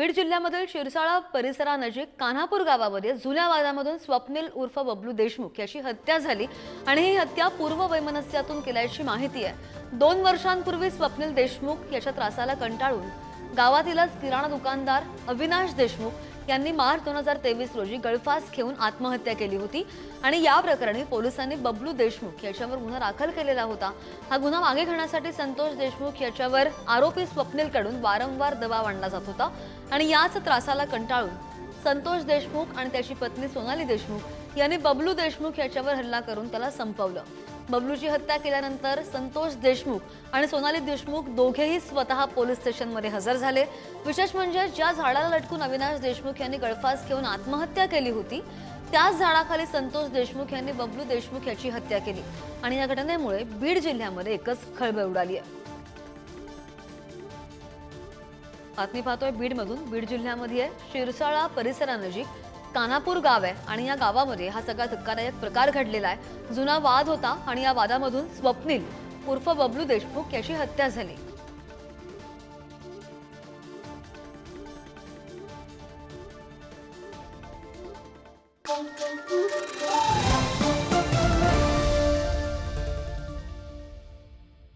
बीड जिल्ह्यामधील शिरसाळा परिसरानजीक कान्हापूर गावामध्ये जुन्या वादामधून स्वप्नील उर्फ बबलू देशमुख याची हत्या झाली आणि ही हत्या पूर्व वैमनस्यातून केल्याची माहिती आहे। 2 वर्षांपूर्वी स्वप्नील देशमुख याच्या त्रासाला कंटाळून गावातीलच किराणा दुकानदार अविनाश देशमुख यांनी मार्च 2023 रोजी गळफास घेऊन आत्महत्या केली होती आणि या प्रकरणी पोलिसांनी बबलू देशमुख याच्यावर गुन्हा दाखल केलेला होता। हा गुन्हा मागे घेण्यासाठी संतोष देशमुख याच्यावर आरोपी स्वप्नीलकडून वारंवार दबाव आणला जात होता आणि याच त्रासाला कंटाळून संतोष देशमुख आणि त्याची पत्नी सोनाली देशमुख यांनी बबलू देशमुख याच्यावर हल्ला करून त्याला संपवलं। बबलूची हत्या केल्यानंतर संतोष देशमुख आणि सोनाली देशमुख दोघेही स्वतः पोलीस स्टेशनमध्ये हजर झाले। विशेष म्हणजे ज्या झाडाला लटकून अविनाश देशमुख यांनी गळफास घेऊन आत्महत्या केली होती त्याच झाडाखाली संतोष देशमुख यांनी बबलू देशमुख याची हत्या केली आणि या घटनेमुळे बीड जिल्ह्यामध्ये एकच खळबळ उडाली आहे। बातमी पाहतोय बीडमधून। बीड जिल्ह्यामध्ये शिरसाळा परिसरानजीक कान्हापूर गाव आहे आणि या गावामध्ये हा सगळा धक्कादायक प्रकार घडलेला आहे। जुना वाद होता आणि या वादामधून स्वप्नील उर्फ बबलू देशमुख याची हत्या झाली।